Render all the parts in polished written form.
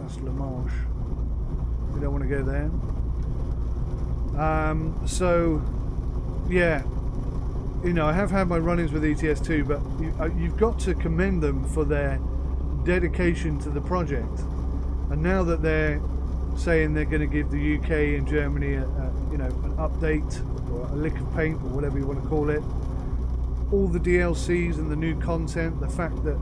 That's La Manche. We don't want to go there. So, yeah, you know, I have had my run-ins with ETS2, but you've got to commend them for their dedication to the project. And now that they're saying they're going to give the UK and Germany you know, an update or a lick of paint or whatever you want to call it, all the DLCs and the new content, the fact that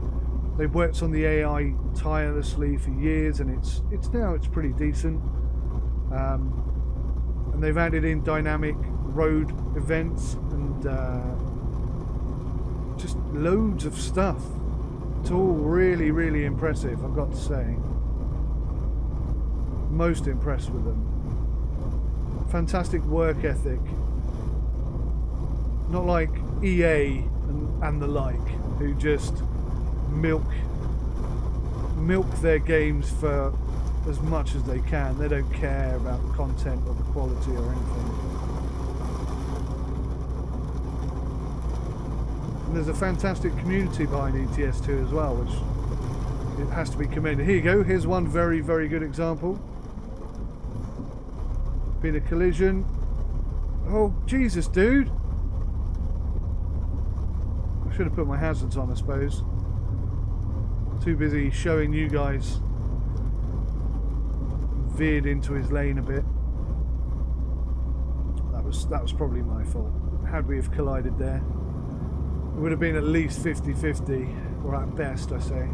they've worked on the AI tirelessly for years, and it's now pretty decent. And they've added in dynamic road events and just loads of stuff. It's all really, really impressive, I've got to say. Most impressed with them. Fantastic work ethic. Not like EA and the like, who just milk their games for as much as they can. They don't care about the content or the quality or anything. And there's a fantastic community behind ETS2 as well, which it has to be commended. Here you go. Here's one very, very good example. Been a collision. Oh, Jesus, dude. I should have put my hazards on, I suppose. Too busy showing you guys. Veered into his lane a bit. That was probably my fault. Had we have collided there, it would have been at least 50-50, or at best, I say.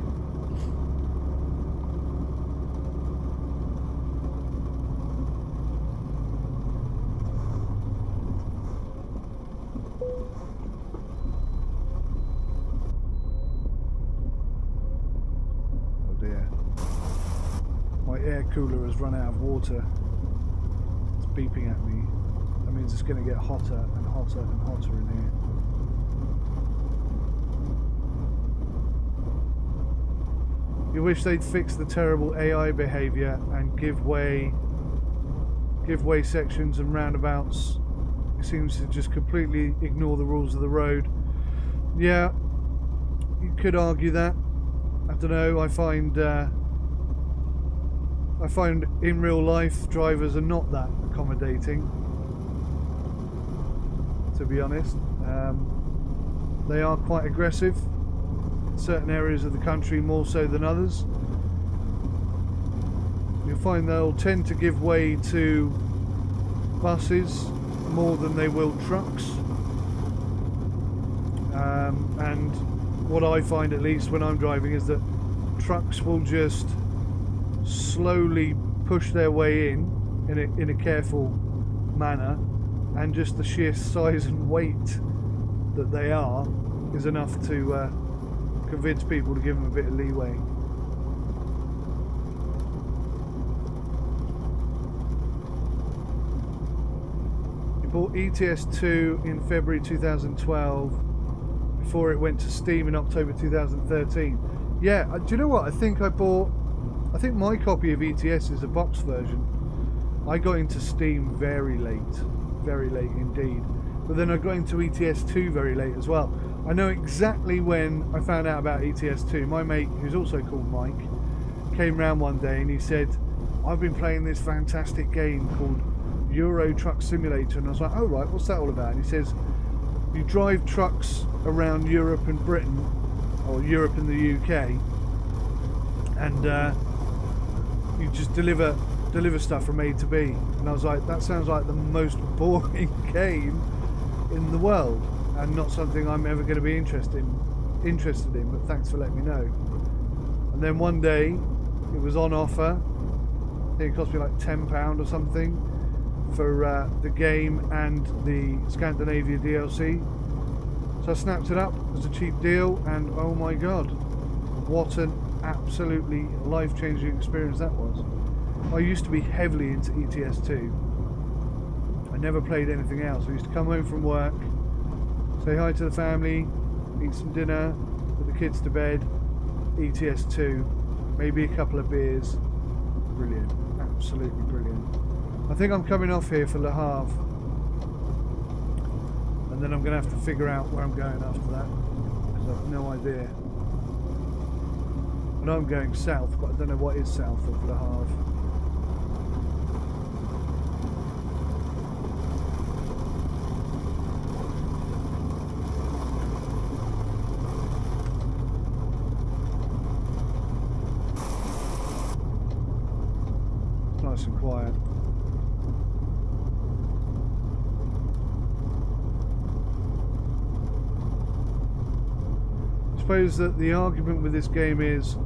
Air cooler has run out of water. It's beeping at me. That means it's going to get hotter and hotter and hotter in here. You wish they'd fix the terrible AI behavior and give way sections and roundabouts. It seems to just completely ignore the rules of the road. Yeah, you could argue that. I don't know. I find in real life drivers are not that accommodating, to be honest. They are quite aggressive in certain areas of the country, more so than others. You'll find they'll tend to give way to buses more than they will trucks. And what I find, at least when I'm driving, is that trucks will just slowly push their way in a careful manner, and just the sheer size and weight that they are is enough to convince people to give them a bit of leeway. We bought ETS2 in February 2012 before it went to Steam in October 2013. Yeah, do you know what? I think my copy of ETS is a box version. I got into Steam very late indeed. But then I got into ETS2 very late as well. I know exactly when I found out about ETS2. My mate, who's also called Mike, came round one day and he said, I've been playing this fantastic game called Euro Truck Simulator. And I was like, oh right, what's that all about? And he says, you drive trucks around Europe and Britain, or Europe and the UK, and you just deliver stuff from A to B. And I was like, that sounds like the most boring game in the world, and not something I'm ever going to be interested in, but thanks for letting me know. And then one day it was on offer. I think it cost me like £10 or something for the game and the Scandinavia DLC. So I snapped it up. It was a cheap deal, and oh my god, what an absolutely life-changing experience that was. I used to be heavily into ETS2. I never played anything else. I used to come home from work, say hi to the family, eat some dinner, put the kids to bed, ETS2, maybe a couple of beers. Brilliant, absolutely brilliant. I think I'm coming off here for Le Havre, and then I'm going to have to figure out where I'm going after that, because I've no idea. I know I'm going south, but I don't know what is south of Le Havre. Nice and quiet. I suppose that the argument with this game is,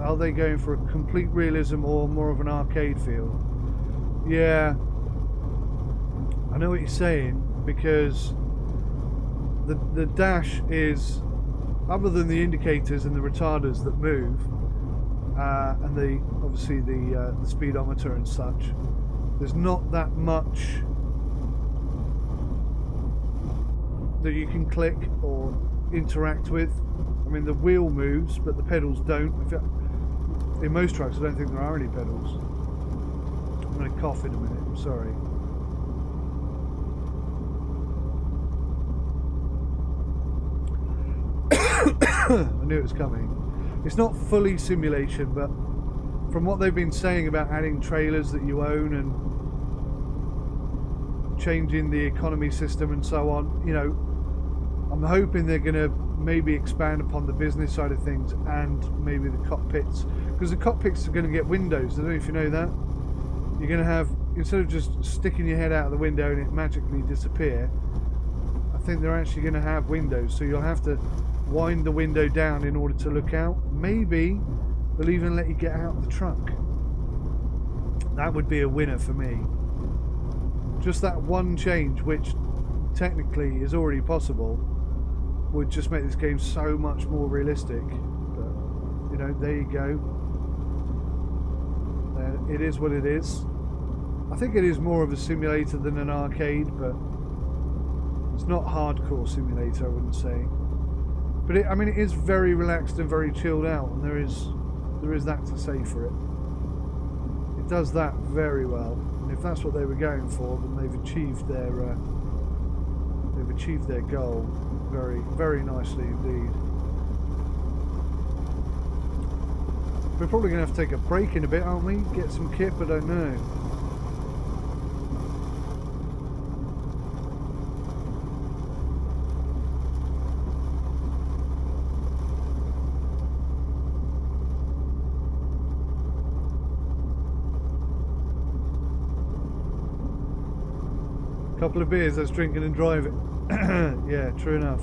are they going for a complete realism or more of an arcade feel? Yeah, I know what you're saying, because the dash is, other than the indicators and the retarders that move, and obviously the speedometer and such, there's not that much that you can click or interact with. I mean, the wheel moves, but the pedals don't. In most trucks, I don't think there are any pedals. I'm going to cough in a minute, I'm sorry. I knew it was coming. It's not fully simulation, but from what they've been saying about adding trailers that you own and changing the economy system and so on, you know, I'm hoping they're going to maybe expand upon the business side of things and maybe the cockpits, because the cockpits are going to get windows. I don't know if you know that. You're going to have, instead of just sticking your head out of the window and it magically disappear, I think they're actually going to have windows, so you'll have to wind the window down in order to look out. Maybe they'll even let you get out of the truck. That would be a winner for me. Just that one change, which technically is already possible, would just make this game so much more realistic. But, you know, there you go. It is what it is. I think it is more of a simulator than an arcade, but it's not hardcore simulator, I wouldn't say. But I mean, it is very relaxed and very chilled out, and there is that to say for it. It does that very well, and if that's what they were going for, then they've achieved their goal very, very nicely indeed. We're probably going to have to take a break in a bit, aren't we? Get some kip, I don't know. Couple of beers, that's drinking and driving. Yeah, true enough.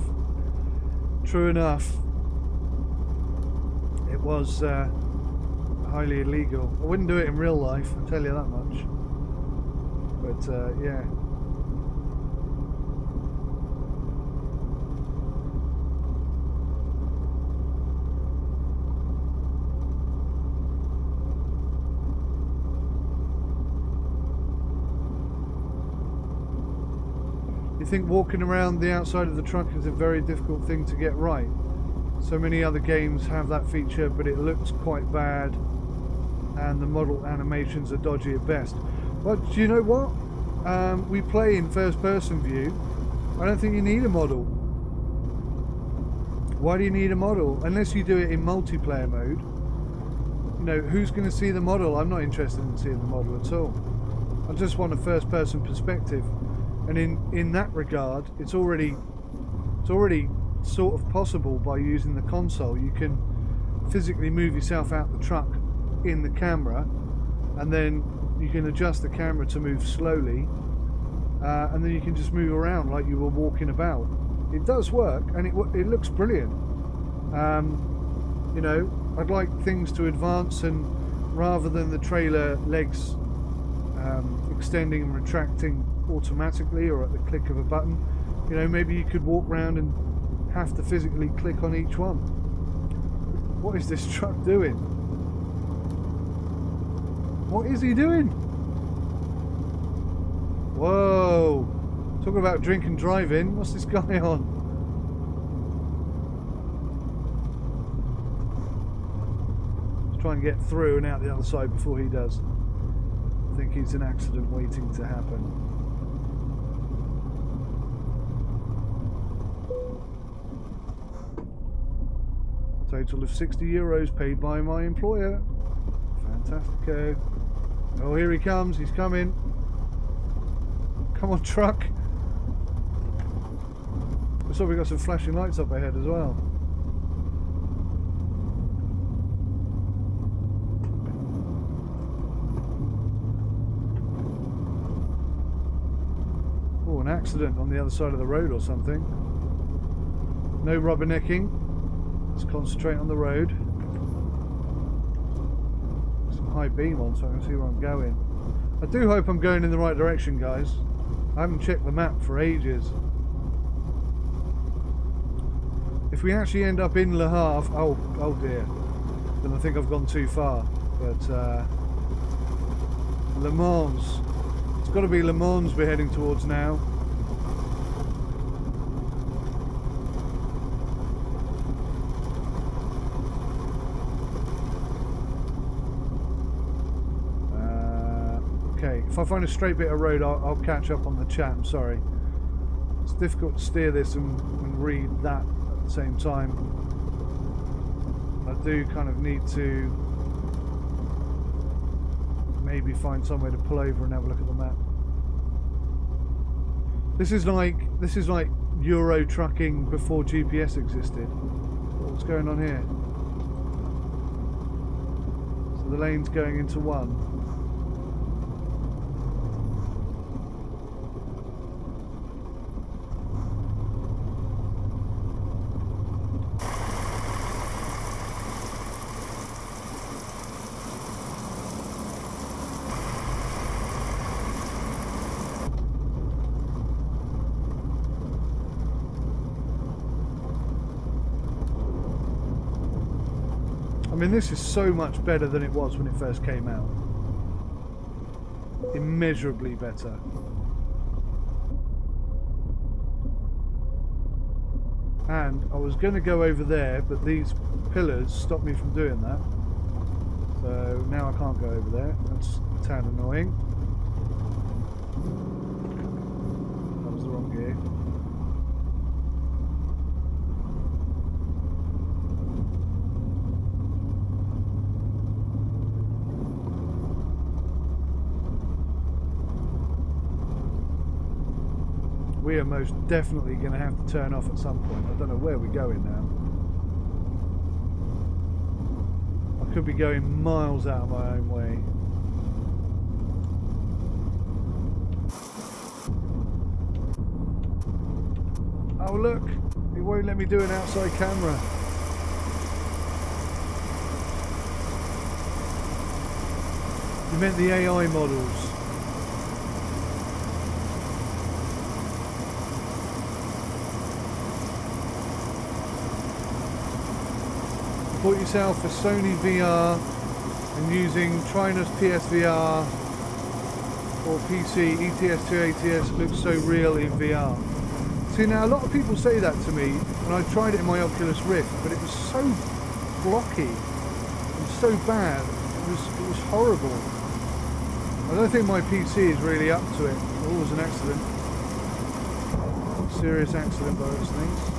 True enough. It was highly illegal. I wouldn't do it in real life, I'll tell you that much. But yeah. You think walking around the outside of the truck is a very difficult thing to get right? So many other games have that feature, but it looks quite bad and the model animations are dodgy at best. But do you know what? We play in first person view. I don't think you need a model. Why do you need a model? Unless you do it in multiplayer mode. You know, who's going to see the model? I'm not interested in seeing the model at all. I just want a first person perspective. And in that regard, it's already sort of possible by using the console. You can physically move yourself out the truck in the camera, and then you can adjust the camera to move slowly, and then you can just move around like you were walking about. It does work, and it looks brilliant. You know, I'd like things to advance, and rather than the trailer legs extending and retracting automatically or at the click of a button, you know, maybe you could walk around and have to physically click on each one. What is this truck doing? What is he doing? Whoa! Talking about drink and driving. What's this guy on? Let's try and get through and out the other side before he does. I think it's an accident waiting to happen. Total of €60 paid by my employer. Fantastico. Oh, here he comes. He's coming. Come on, truck. I saw we got some flashing lights up ahead as well. Oh, an accident on the other side of the road or something. No rubbernecking. Let's concentrate on the road. Some high beam on so I can see where I'm going. I do hope I'm going in the right direction, guys. I haven't checked the map for ages. If we actually end up in Le Havre, oh dear, then I think I've gone too far. But Le Mans, it's got to be Le Mans we're heading towards now. Okay, if I find a straight bit of road, I'll catch up on the chat. I'm sorry. It's difficult to steer this and read that at the same time. I do kind of need to maybe find somewhere to pull over and have a look at the map. This is like Euro trucking before GPS existed. What's going on here? So the lane's going into one. I mean, this is so much better than it was when it first came out. Immeasurably better. And I was going to go over there, but these pillars stopped me from doing that. So now I can't go over there. That's a tad annoying. That was the wrong gear. We are most definitely going to have to turn off at some point. I don't know where we're going now. I could be going miles out of my own way. Oh look, it won't let me do an outside camera. You meant the AI models. Bought yourself a Sony VR and using Trinos PSVR or PC ETS2 ATS looks so real in VR. See, now a lot of people say that to me, and I tried it in my Oculus Rift, but it was so blocky and so bad. It was horrible. I don't think my PC is really up to it. Oh, it was an accident. Serious accident by those things.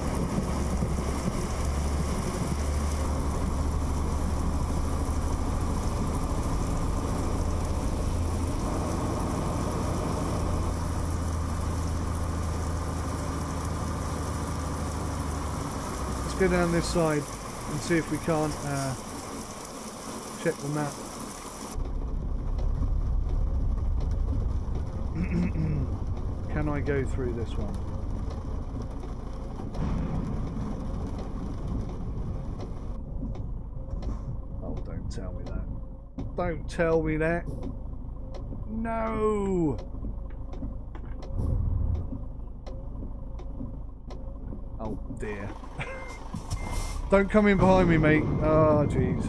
Go down this side and see if we can't check the map. Can I go through this one? Oh, don't tell me that. Don't tell me that. No! Oh dear. Don't come in behind me, mate. Oh, jeez.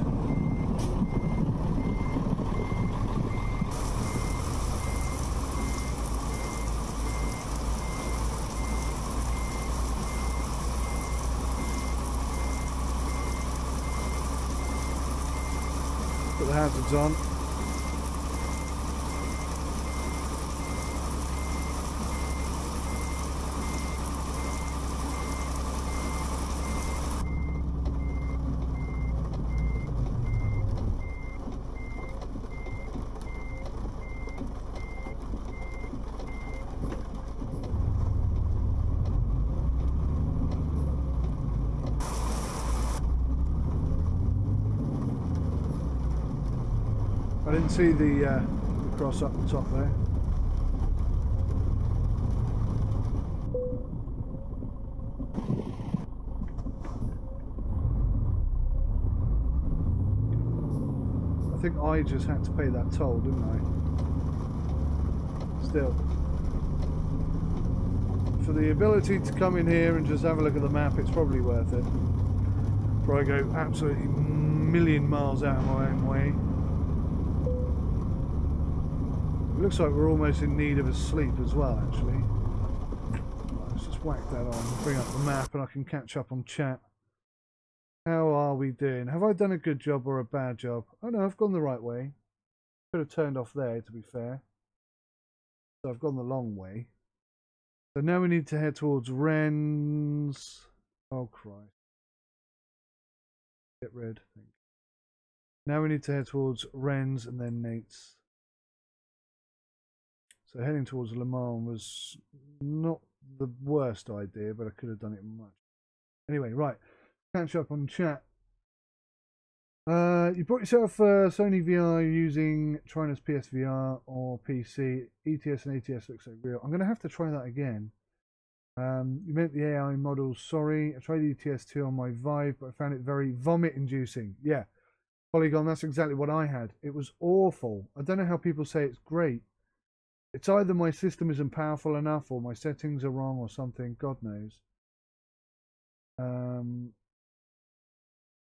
Put the hazards on. I didn't see the cross up the top there. I think I just had to pay that toll, didn't I? Still. For the ability to come in here and just have a look at the map, it's probably worth it. Before I go absolutely million miles out of my own way. It looks like we're almost in need of a sleep as well, actually. Let's just whack that on, bring up the map, and I can catch up on chat. How are we doing? Have I done a good job or a bad job? Oh no, I've gone the right way. Could have turned off there, to be fair. So I've gone the long way. So now we need to head towards Wrens. Oh Christ. Get rid. Now we need to head towards Wrens and then Nate's. So heading towards Le Mans was not the worst idea, but I could have done it much. Anyway, right. Catch up on chat. You brought yourself Sony VR using China's PSVR or PC. ETS and ATS looks so real. I'm going to have to try that again. You meant the AI models. Sorry, I tried ETS 2 on my Vive, but I found it very vomit-inducing. Yeah, Polygon, that's exactly what I had. It was awful. I don't know how people say it's great. It's either my system isn't powerful enough or my settings are wrong or something. God knows.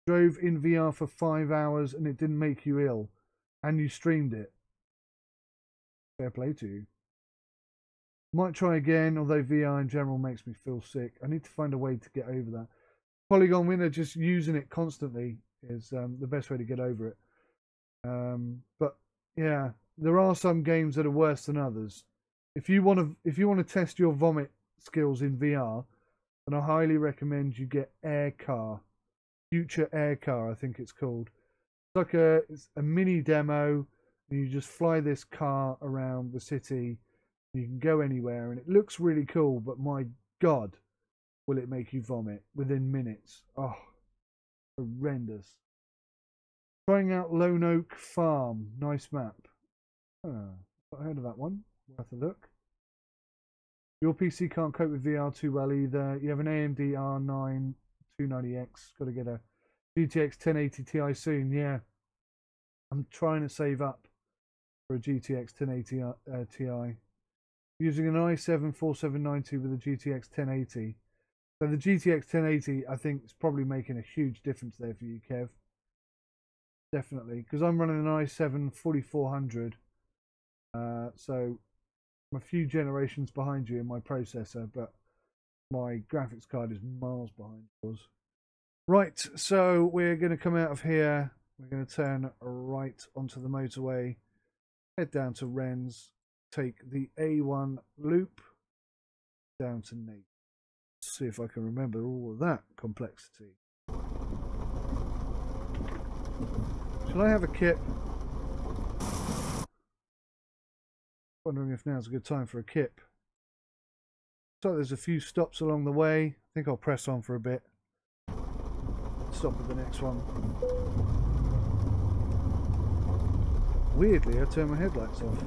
Drove in VR for 5 hours and it didn't make you ill. And you streamed it. Fair play to you. Might try again, although VR in general makes me feel sick. I need to find a way to get over that. Polygon Winner, just using it constantly is the best way to get over it. But yeah, there are some games that are worse than others. If you want to test your vomit skills in VR, then I highly recommend you get Air Car. Future Air Car, I think it's called. It's a mini demo, and you just fly this car around the city. You can go anywhere, and it looks really cool, but my God, will it make you vomit within minutes. Oh, horrendous. Trying out Lone Oak Farm. Nice map. Not heard of that one. Worth a look. Your PC can't cope with VR too well either. You have an AMD R9 290X. Got to get a GTX 1080 Ti soon. Yeah. I'm trying to save up for a GTX 1080 Ti. Using an i7 4790 with a GTX 1080. So the GTX 1080, I think, is probably making a huge difference there for you, Kev. Definitely. Because I'm running an i7 4400. So I'm a few generations behind you in my processor, but my graphics card is miles behind yours. Right, so we're going to come out of here. We're going to turn right onto the motorway, head down to Wrens, take the A1 loop down to Nate. See if I can remember all of that complexity. Should I have a kip? Wondering if now's a good time for a kip. So there's a few stops along the way. I think I'll press on for a bit. Stop at the next one. Weirdly, I turned my headlights off.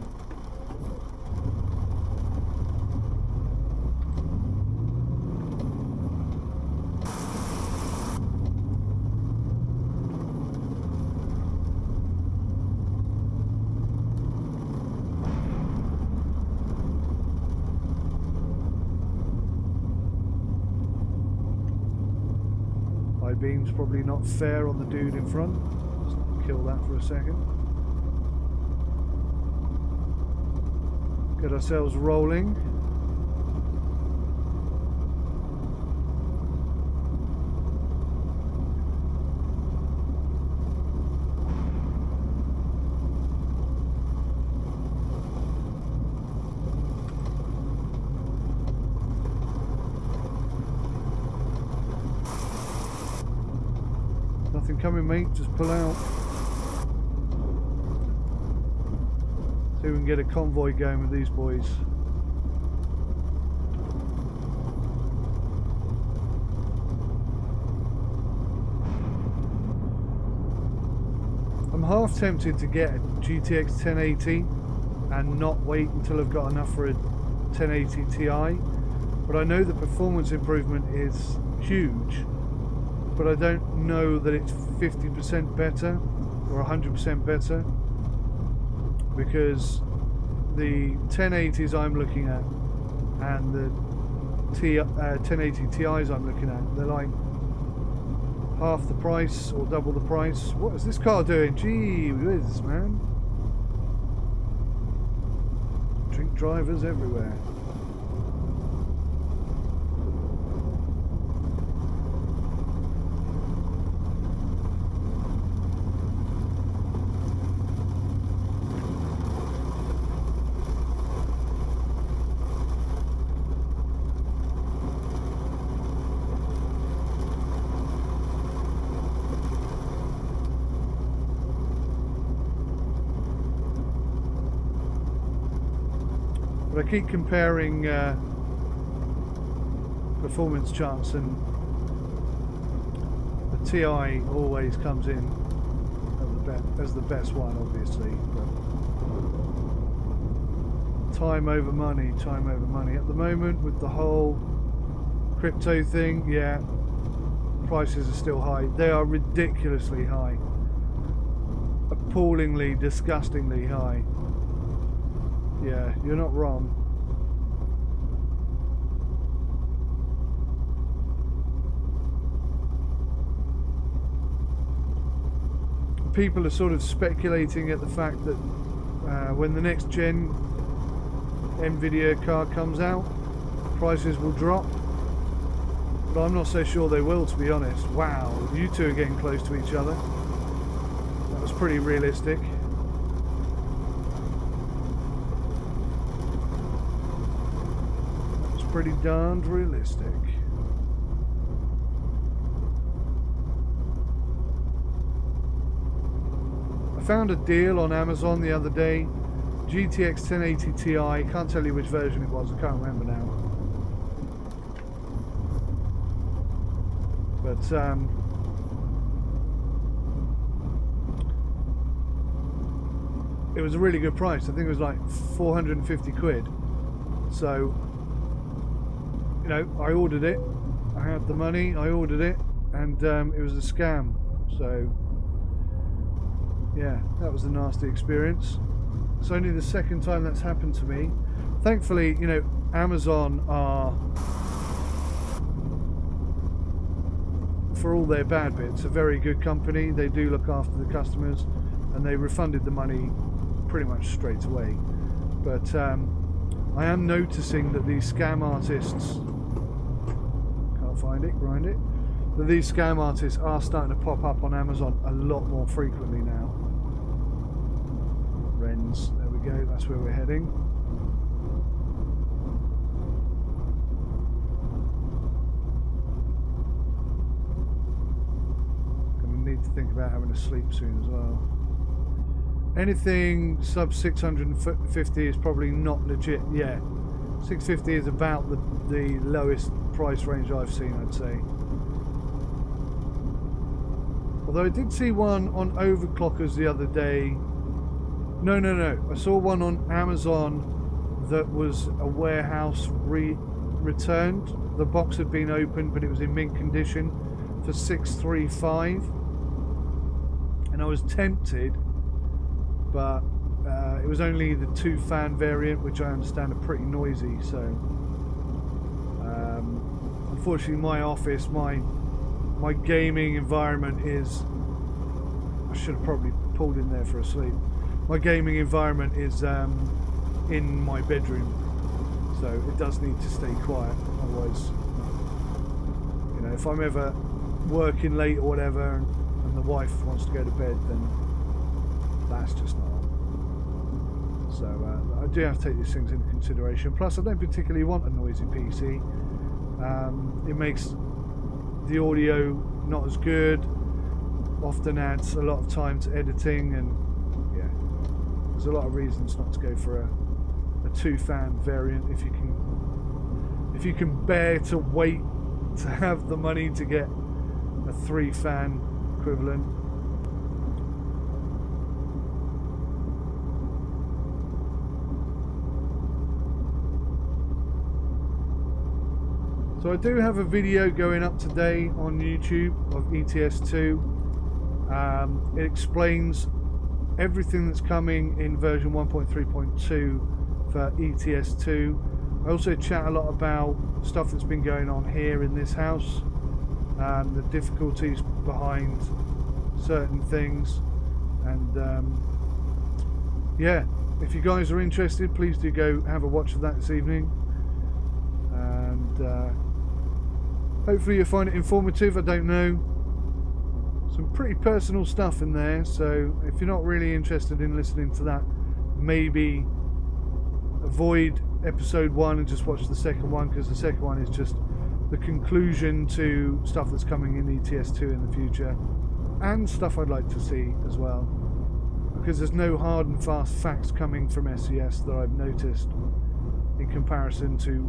Beam's probably not fair on the dude in front. Just kill that for a second. Get ourselves rolling. Nothing coming, mate. Just pull out. See if we can get a convoy going with these boys. I'm half tempted to get a GTX 1080 and not wait until I've got enough for a 1080 Ti, but I know the performance improvement is huge, but I don't know that it's 50% better or 100% better, because the 1080s I'm looking at and the 1080 Ti's I'm looking at, they're like half the price or double the price. What is this car doing? Gee whiz, man. Drink drivers everywhere. But I keep comparing performance charts, and the TI always comes in as the best one, obviously. But time over money, time over money. At the moment, with the whole crypto thing, yeah, prices are still high. They are ridiculously high. Appallingly, disgustingly high. Yeah, you're not wrong. People are sort of speculating at the fact that when the next gen Nvidia card comes out, prices will drop. But I'm not so sure they will, to be honest. Wow, you two are getting close to each other. That was pretty realistic. Pretty darned realistic. I found a deal on Amazon the other day. GTX 1080 Ti. Can't tell you which version it was. I can't remember now. But it was a really good price. I think it was like 450 quid. So, you know, I ordered it, I had the money, I ordered it, and it was a scam. So yeah, that was a nasty experience. It's only the second time that's happened to me. Thankfully, you know, Amazon are, for all their bad bits, a very good company. They do look after the customers, and they refunded the money pretty much straight away. But I am noticing that these scam artists, find it, grind it, that these scam artists are starting to pop up on Amazon a lot more frequently now. Rennes, there we go, that's where we're heading. Gonna need to think about having a sleep soon as well. Anything sub 650 is probably not legit. Yeah, 650 is about the lowest price range I've seen, I'd say. Although I did see one on Overclockers the other day. No. I saw one on Amazon that was a warehouse returned. The box had been opened, but it was in mint condition for 635. And I was tempted, but it was only the 2-fan variant, which I understand are pretty noisy. So unfortunately, my office, my gaming environment is, I should have probably pulled in there for a sleep. My gaming environment is in my bedroom, so it does need to stay quiet. Otherwise, you know, if I'm ever working late or whatever, and the wife wants to go to bed, then that's just not on. So I do have to take these things into consideration. Plus, I don't particularly want a noisy PC. It makes the audio not as good, often adds a lot of time to editing, and yeah, there's a lot of reasons not to go for a 2-fan variant if you can bear to wait to have the money to get a 3-fan equivalent. So I do have a video going up today on YouTube of ETS2. It explains everything that's coming in version 1.3.2 for ETS2. I also chat a lot about stuff that's been going on here in this house, the difficulties behind certain things, and yeah, if you guys are interested, please do go have a watch of that this evening, and hopefully you'll find it informative. I don't know, some pretty personal stuff in there, so if you're not really interested in listening to that, maybe avoid episode 1 and just watch the second one, because the second one is just the conclusion to stuff that's coming in ETS2 in the future, and stuff I'd like to see as well, because there's no hard and fast facts coming from SES that I've noticed in comparison to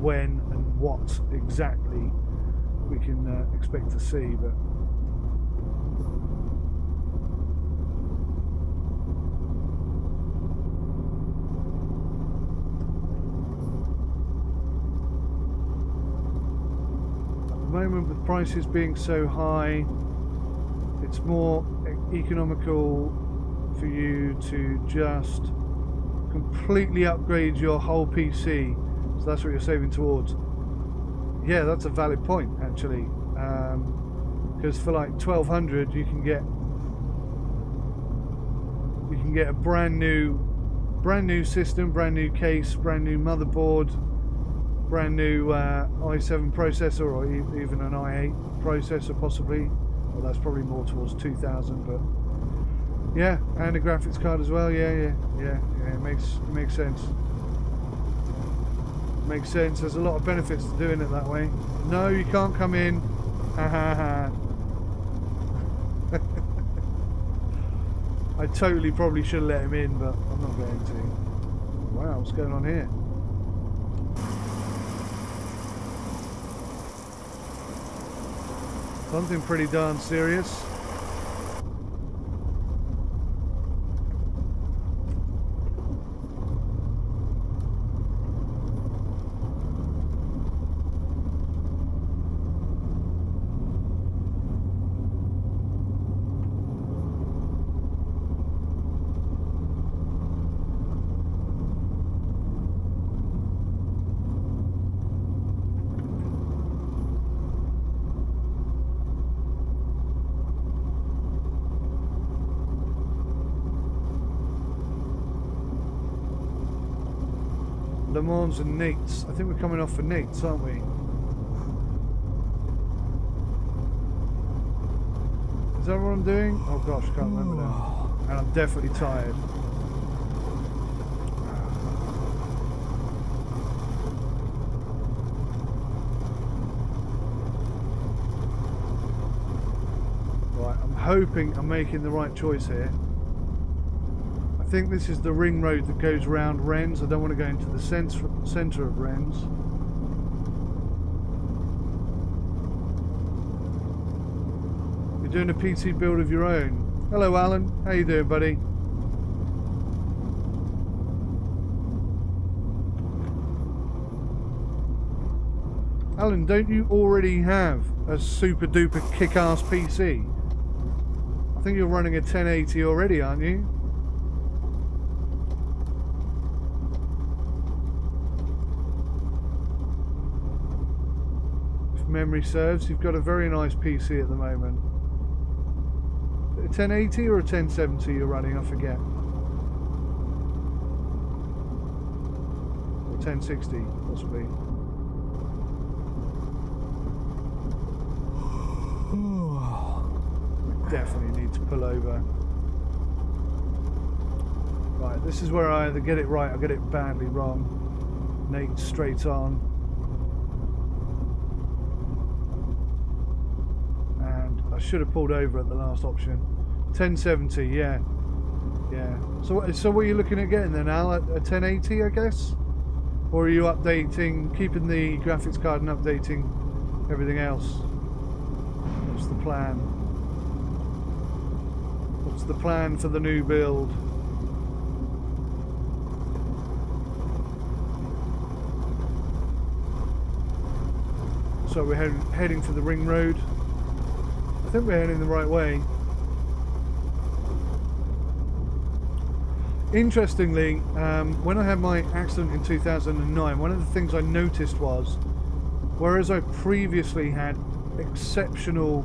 when and what exactly we can expect to see. But moment, with prices being so high, it's more economical for you to just completely upgrade your whole PC, so that's what you're saving towards. Yeah, that's a valid point actually, because for like 1200 you can get a brand new system, brand new case, brand new motherboard, brand new i7 processor, or even an i8 processor possibly. Well, that's probably more towards 2000, but yeah, and a graphics card as well. Yeah, it makes sense. Makes sense. There's a lot of benefits to doing it that way. No, you can't come in. Ha ha ha. I totally probably should have let him in, but I'm not going to. Wow, what's going on here? Something pretty darn serious. Le Mans and Nate's. I think we're coming off for Nate's, aren't we? Is that what I'm doing? Oh gosh, I can't remember now. And I'm definitely tired. Right, I'm hoping I'm making the right choice here. I think this is the ring road that goes around Rennes. I don't want to go into the centre of Rennes. You're doing a PC build of your own. Hello Alan, how you doing, buddy? Alan, don't you already have a super duper kick-ass PC? I think you're running a 1080 already, aren't you? Memory serves, you've got a very nice PC at the moment. A 1080 or a 1070 you're running, I forget. Or 1060 possibly. We definitely need to pull over. Right, this is where I either get it right or get it badly wrong. Nate straight on. I should have pulled over at the last option. 1070, yeah. So what are you looking at getting then, Al? A 1080, I guess? Or are you updating, keeping the graphics card and updating everything else? What's the plan? What's the plan for the new build? So we're heading for the ring road. I think we're heading the right way. Interestingly, when I had my accident in 2009, one of the things I noticed was, whereas I previously had exceptional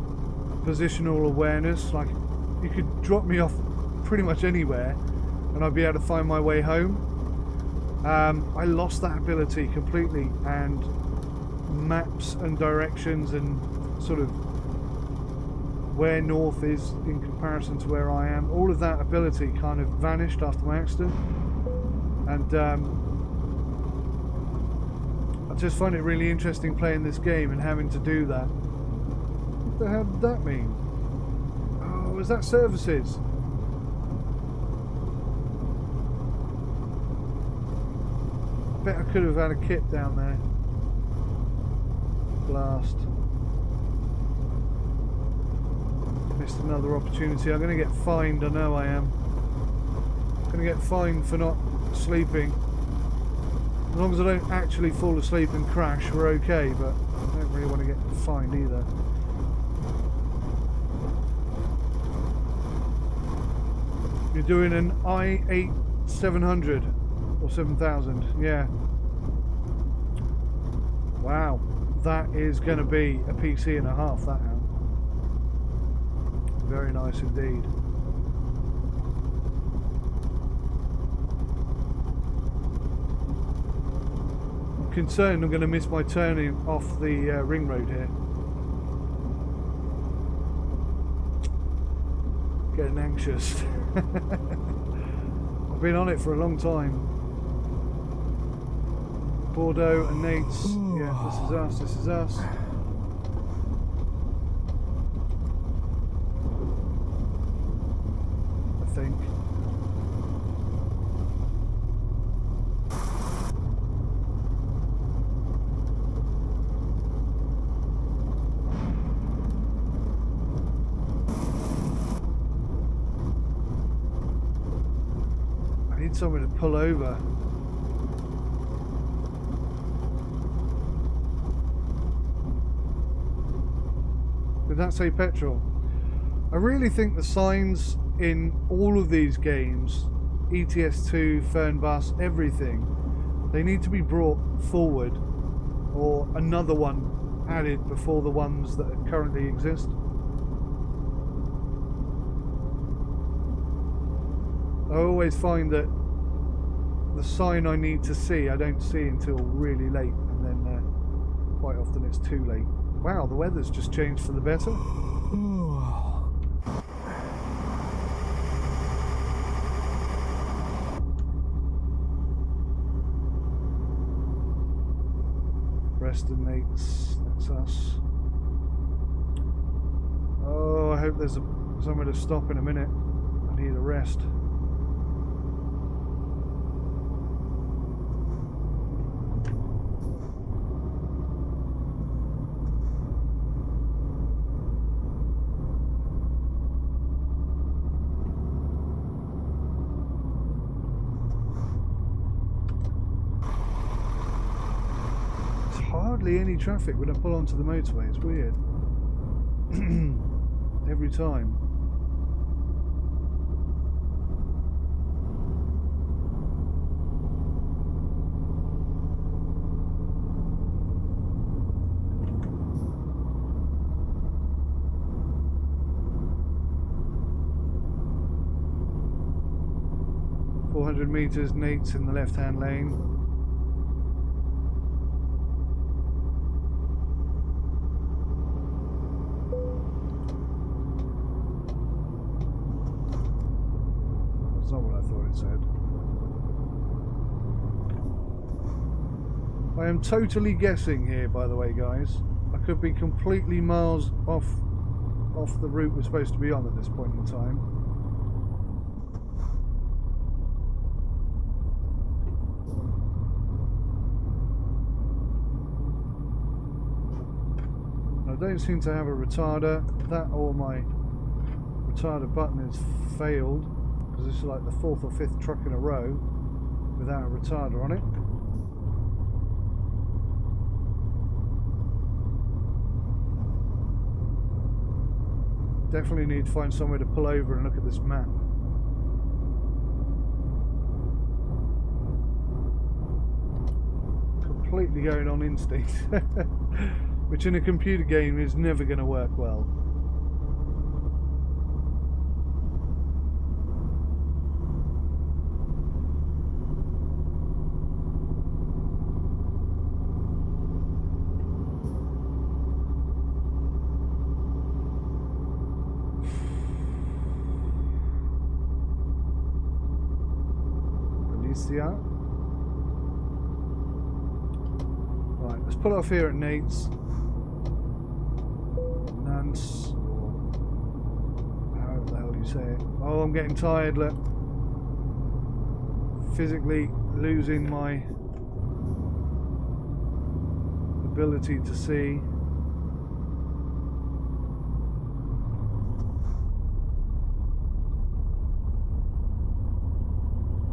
positional awareness, like you could drop me off pretty much anywhere and I'd be able to find my way home, I lost that ability completely, and maps and directions and sort of where north is in comparison to where I am, all of that ability kind of vanished after my accident. And I just find it really interesting playing this game and having to do that. What the hell did that mean? Oh, was that services? I bet I could have had a kit down there. Blast. Missed another opportunity. I'm going to get fined, I know I am. I'm going to get fined for not sleeping. As long as I don't actually fall asleep and crash, we're okay, but I don't really want to get fined either. You're doing an i8 700 or 7000, yeah. Wow, that is going to be a PC and a half, that now. Very nice indeed. I'm concerned I'm going to miss my turning off the ring road here. Getting anxious. I've been on it for a long time. Bordeaux and Nate's. Yeah, this is us, this is us. I think. I need someone to pull over. Did that say petrol? I really think the signs in all of these games, ETS2, Fernbus, everything, they need to be brought forward, or another one added before the ones that currently exist. I always find that the sign I need to see, I don't see until really late, and then quite often it's too late. Wow, the weather's just changed for the better. Preston mates, that's us. Oh, I hope there's somewhere to stop in a minute. I need a rest. Hardly any traffic when I pull onto the motorway. It's weird. Every time. meters, Nate's in the left-hand lane. That's not what I thought it said. I am totally guessing here, by the way, guys. I could be completely miles off the route we're supposed to be on at this point in time. I don't seem to have a retarder. That or my retarder button has failed, because this is like the 4th or 5th truck in a row without a retarder on it. Definitely need to find somewhere to pull over and look at this map. Completely going on instinct, which in a computer game is never going to work well. Alicia. Right, let's pull off here at Nate's. Nance, or how the hell do you say it? Oh, I'm getting tired, look. Physically losing my ability to see.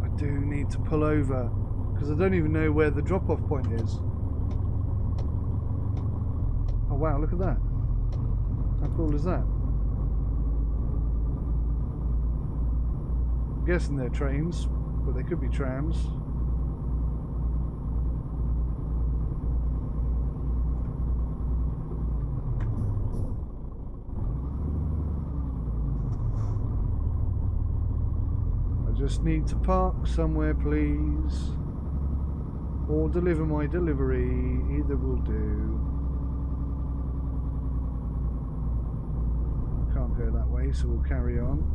I do need to pull over because I don't even know where the drop-off point is. Oh wow, look at that. How cool is that? I'm guessing they're trains, but they could be trams. I just need to park somewhere, please. Or deliver my delivery. Either will do. Can't go that way, so we'll carry on.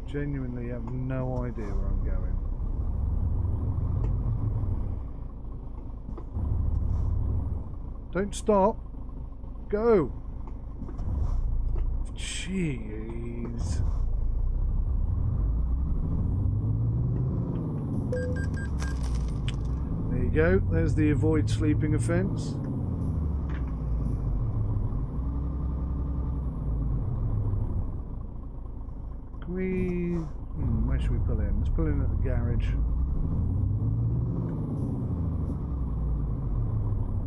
Genuinely have no idea where I'm going. Don't stop. Go. Jeez. There you go. There's the avoid sleeping offence. Where should we pull in? Let's pull in at the garage.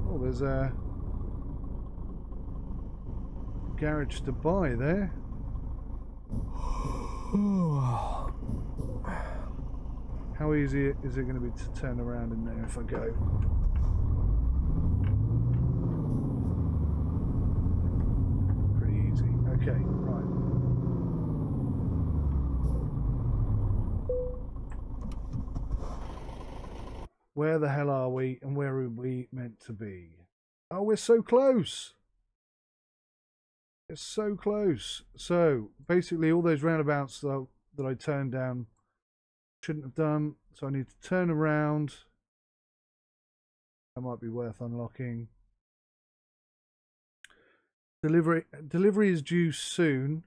Oh, there's a garage to buy there. How easy is it going to be to turn around in there if I go? Pretty easy. Okay, right. Where the hell are we and where are we meant to be? Oh, we're so close. It's so close. So basically all those roundabouts that I turned down shouldn't have done. So I need to turn around. That might be worth unlocking. Delivery is due soon.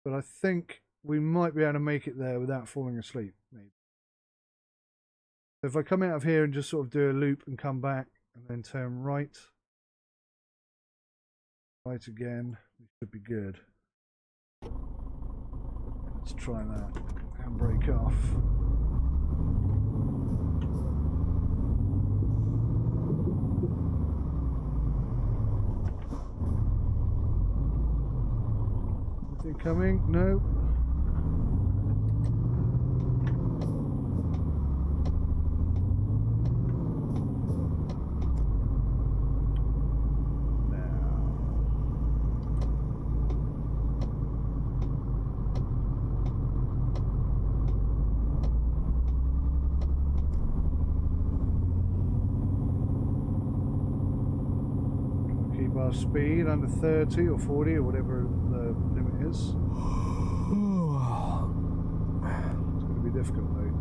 But I think we might be able to make it there without falling asleep. Maybe. If I come out of here and just sort of do a loop and come back and then turn right. Right again, we should be good. Let's try that. Handbrake off. Anything coming? No. Speed under 30 or 40 or whatever the limit is. It's going to be difficult though.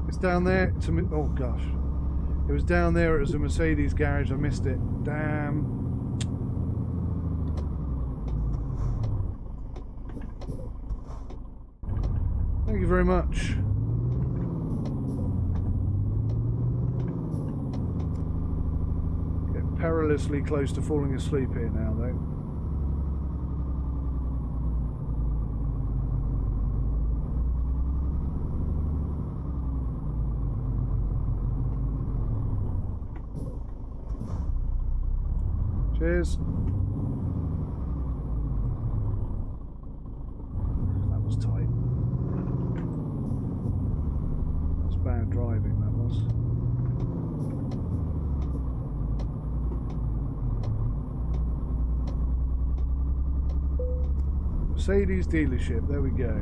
It's down there. Oh gosh, It was down there. It was a Mercedes garage. I missed it. Damn. Thank you very much. Get perilously close to falling asleep here now, though. Cheers. That was tight. That's bad driving, that was. Mercedes dealership, there we go.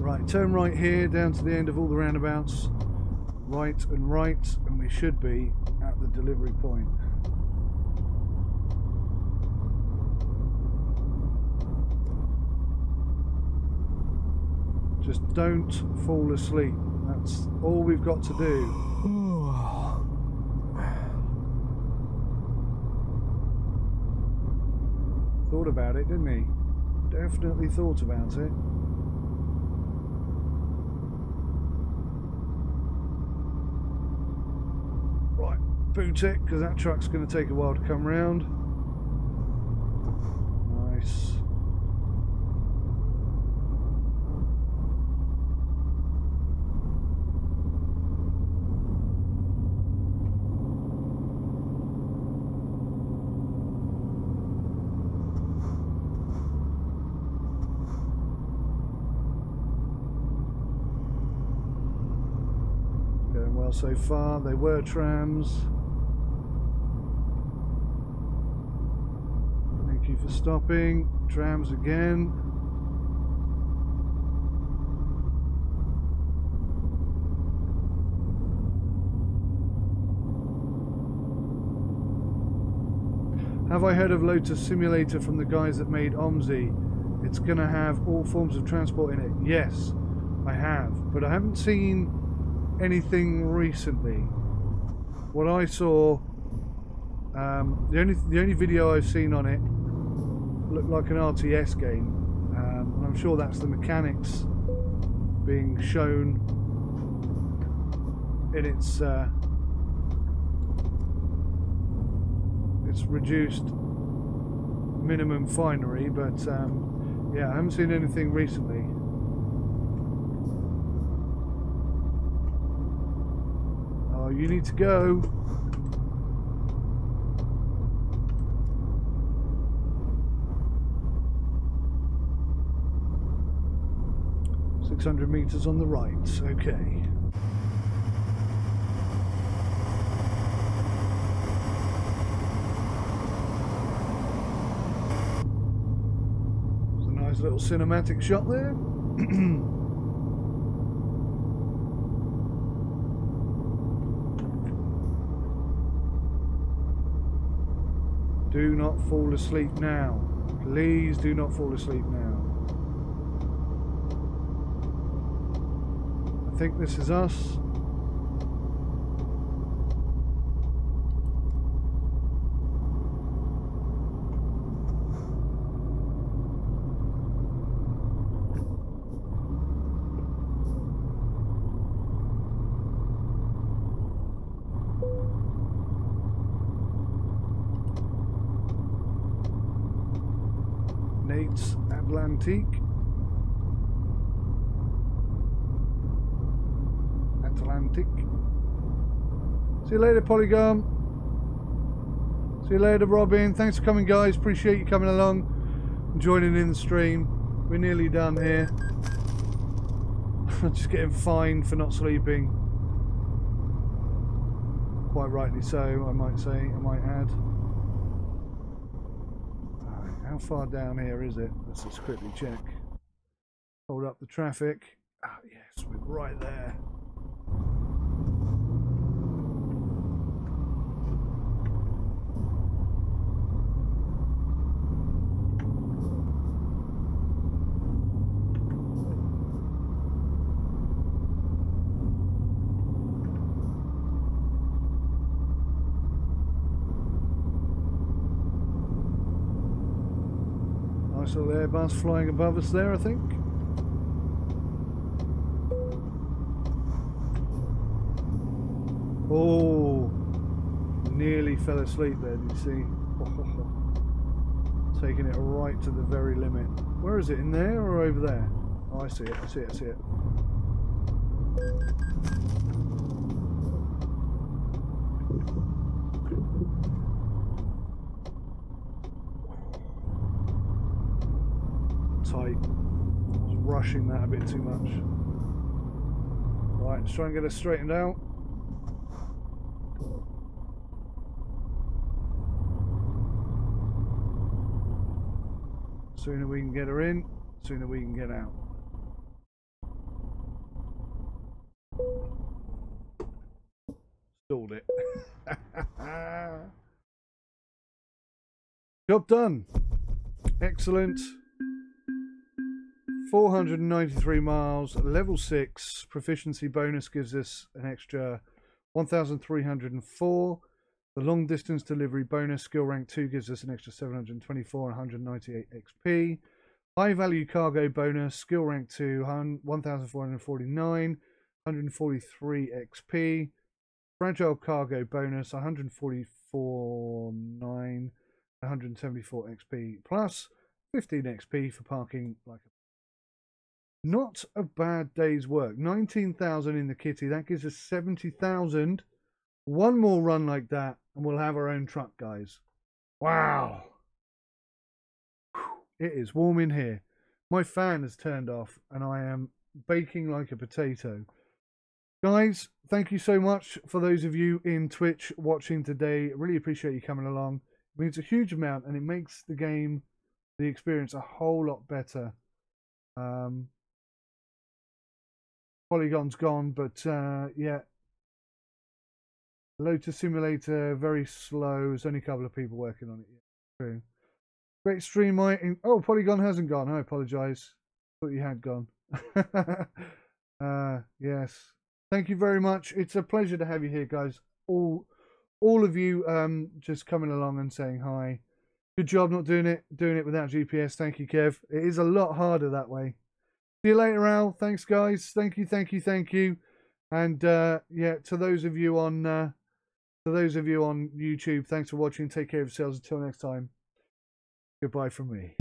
Right, turn right here down to the end of all the roundabouts. Right, and we should be at the delivery point. Just don't fall asleep. That's all we've got to do. Thought about it, didn't he? Definitely thought about it. Right, boot it, because that truck's going to take a while to come round. Nice. So far, they were trams. Thank you for stopping. Trams again. Have I heard of Lotus Simulator from the guys that made OMSI? It's gonna have all forms of transport in it. Yes, I have, but I haven't seen anything recently. What I saw, the only video I've seen on it looked like an RTS game, and I'm sure that's the mechanics being shown in its reduced minimum finery, but yeah, I haven't seen anything recently. You need to go. $600 on the right. Okay. It's a nice little cinematic shot there. Do not fall asleep now. Please do not fall asleep now. I think this is us. Nate's Atlantique. See you later, Polygon. See you later, Robin. Thanks for coming, guys. Appreciate you coming along and joining in the stream. We're nearly done here. I'm just getting fined for not sleeping. Quite rightly so, I might say, I might add. How far down here is it? Let's just quickly check. Hold up the traffic. Ah, yes, we're right there. Nice little Airbus flying above us there, I think. Oh, nearly fell asleep there, did you see? Taking it right to the very limit. Where is it, in there or over there? Oh, I see it, I see it, I see it. Tight. I was rushing that a bit too much. Right, let's try and get it straightened out. Sooner we can get her in, sooner we can get out. Stalled it. Job done. Excellent. 493 miles, level 6. Proficiency bonus gives us an extra 1,304. The long distance delivery bonus skill rank 2 gives us an extra 724 and 198 XP. High value cargo bonus skill rank 2 1,449, 143 XP. Fragile cargo bonus 144 9, 174 XP plus 15 XP for parking like a... Not a bad day's work. 19,000 in the kitty. That gives us 70,000. One more run like that and we'll have our own truck, guys. Wow. It is warm in here. My fan has turned off and I am baking like a potato. Guys, thank you so much for those of you in Twitch watching today. Really appreciate you coming along. It means a huge amount and it makes the game, the experience, a whole lot better. Polygon's gone, but yeah. Lotus Simulator, very slow. There's only a couple of people working on it. Yeah, true. Great stream, oh, Polygon hasn't gone. I apologise. Thought you had gone. Yes. Thank you very much. It's a pleasure to have you here, guys. All of you just coming along and saying hi. Good job not doing it without GPS. Thank you, Kev. It is a lot harder that way. See you later, Al. Thanks, guys. Thank you, thank you, thank you. And yeah, to those of you on YouTube, thanks for watching. Take care of yourselves. Until next time. Goodbye from me.